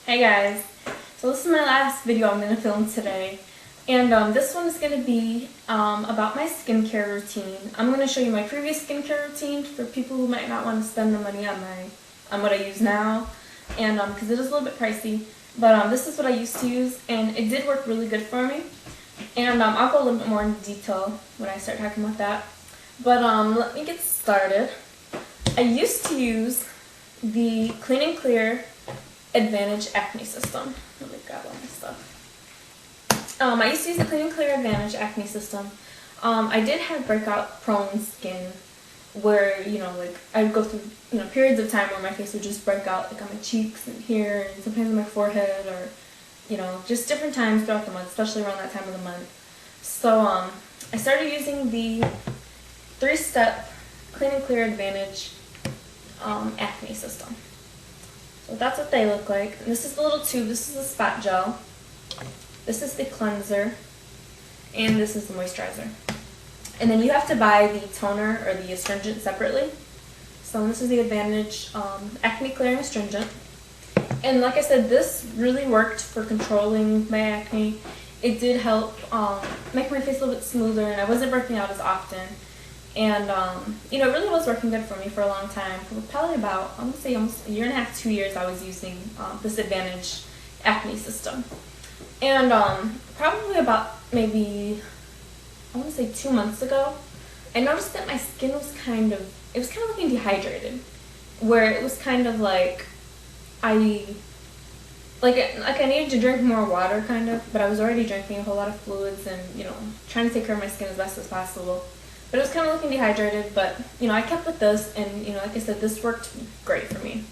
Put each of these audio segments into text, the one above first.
Hey guys, so this is my last video I'm going to film today, and this one is going to be about my skincare routine. I'm going to show you my previous skincare routine for people who might not want to spend the money on what I use now, and because it is a little bit pricey, but this is what I used to use, and it did work really good for me, and I'll go a little bit more into detail when I start talking about that. But let me get started. I used to use the Clean and Clear Advantage Acne System. Let me grab all my stuff. I used to use the Clean and Clear Advantage Acne System. I did have breakout prone skin where, like I would go through, periods of time where my face would just break out, like on my cheeks and here and sometimes on my forehead, or, just different times throughout the month, especially around that time of the month. So, I started using the 3-step Clean and Clear Advantage Acne System. So that's what they look like. And this is the little tube, this is the spot gel, this is the cleanser, and this is the moisturizer. And then you have to buy the toner or the astringent separately. So this is the Advantage Acne Clearing Astringent. And like I said, this really worked for controlling my acne. It did help make my face a little bit smoother, and I wasn't breaking out as often. And, it really was working good for me for a long time. For probably about, I'm going to say almost a year and a half, 2 years, I was using this Advantage Acne System. And probably about maybe, I want to say 2 months ago, I noticed that my skin was kind of looking dehydrated. Where it was kind of like, I needed to drink more water, kind of, but I was already drinking a whole lot of fluids and, trying to take care of my skin as best as possible. But it was kind of looking dehydrated, but, I kept with this, and, like I said, this worked great for me.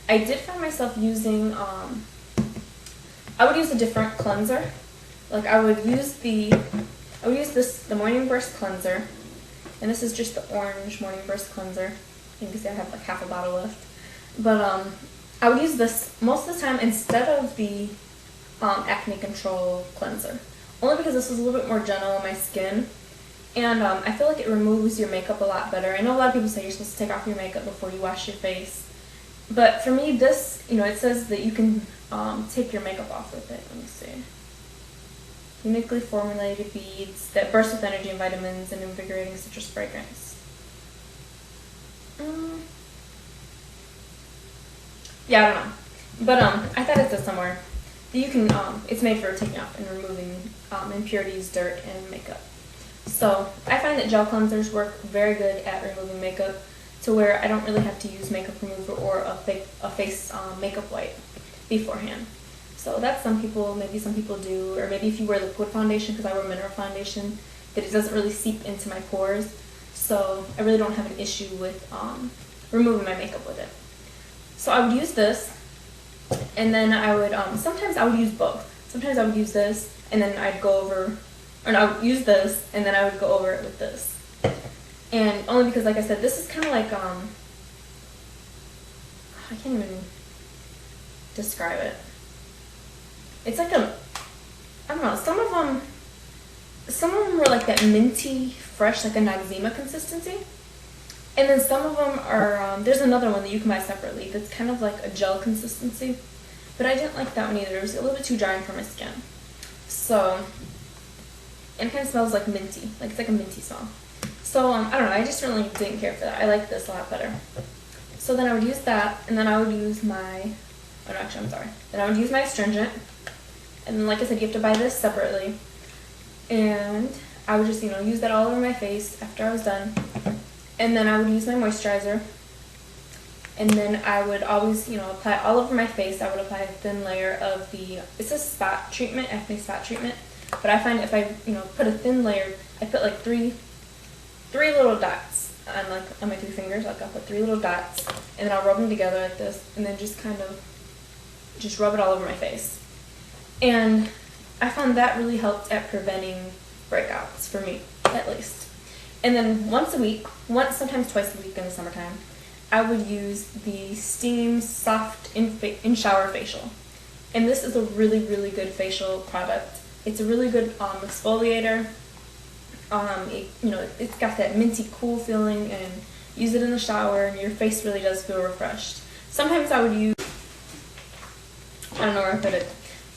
I did find myself using, I would use a different cleanser. Like, I would use the Morning Burst Cleanser, and this is just the orange Morning Burst Cleanser. You can see I have like half a bottle left. But, I would use this most of the time instead of the Acne Control Cleanser. Only because this was a little bit more gentle on my skin. And I feel like it removes your makeup a lot better. I know a lot of people say you're supposed to take off your makeup before you wash your face. But for me, this, it says that you can take your makeup off with it. Let me see. Uniquely formulated beads that burst with energy and vitamins and invigorating citrus fragrance. Yeah, I don't know. But I thought it said somewhere that you can, it's made for taking off and removing impurities, dirt, and makeup. So I find that gel cleansers work very good at removing makeup, to where I don't really have to use makeup remover or a face makeup wipe beforehand. So that's maybe some people do, or maybe if you wear liquid foundation, because I wear mineral foundation, that it doesn't really seep into my pores. So I really don't have an issue with removing my makeup with it. So I would use this, and then I would, sometimes I would use both. Sometimes I would use this, and then I'd go over, or I would use this, and then I would go over it with this. And only because, like I said, this is kind of like, I can't even describe it. It's like I don't know, some of them were like that minty, fresh, like a Noxzema consistency. And then some of them are, there's another one that you can buy separately that's kind of like a gel consistency. But I didn't like that one either. It was a little bit too drying for my skin. So, and it kind of smells like minty. Like it's like a minty smell. So, I don't know. I just really didn't care for that. I like this a lot better. So then I would use that, and then I would use my, oh no, actually, I'm sorry. Then I would use my astringent. And then, like I said, you have to buy this separately. And I would just, use that all over my face after I was done. And then I would use my moisturizer. And then I would always, apply all over my face. I would apply a thin layer of the, it's a spot treatment, acne spot treatment. But I find if I, put a thin layer, I put like three little dots on my 3 fingers. Like I'll put 3 little dots, and then I'll rub them together like this, and then just kind of rub it all over my face. And I found that really helped at preventing breakouts, for me, at least. And then once a week, sometimes twice a week in the summertime, I would use the Steam Soft in-shower facial. And this is a really, really good facial product. It's a really good exfoliator. It's got that minty cool feeling, and use it in the shower and your face really does feel refreshed. Sometimes I would use I don't know where I put it.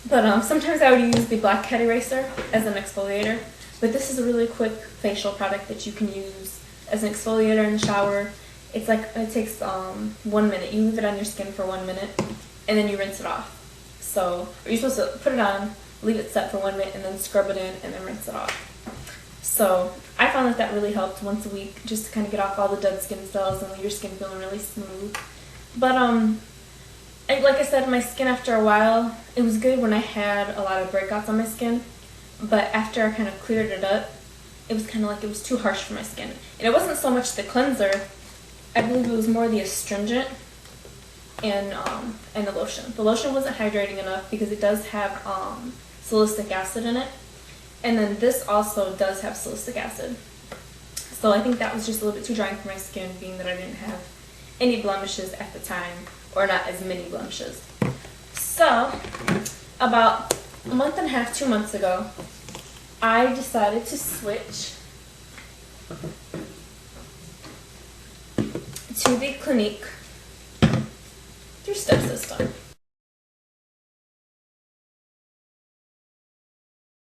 But sometimes I would use the blackhead eraser as an exfoliator. But this is a really quick facial product that you can use as an exfoliator in the shower. It's like, it takes 1 minute. You leave it on your skin for 1 minute, and then you rinse it off. So you're supposed to put it on, leave it set for 1 minute, and then scrub it in, and then rinse it off. So I found that really helped once a week, just to kind of get off all the dead skin cells and leave your skin feeling really smooth. But like I said, my skin after a while, it was good when I had a lot of breakouts on my skin, but after I kind of cleared it up, it was kind of like it was too harsh for my skin. And it wasn't so much the cleanser, I believe it was more the astringent and the lotion. The lotion wasn't hydrating enough because it does have salicylic acid in it. And then this also does have salicylic acid. So I think that was just a little bit too drying for my skin, being that I didn't have any blemishes at the time, or not as many blemishes. So about a month and a half, 2 months ago, I decided to switch to the Clinique 3-step system.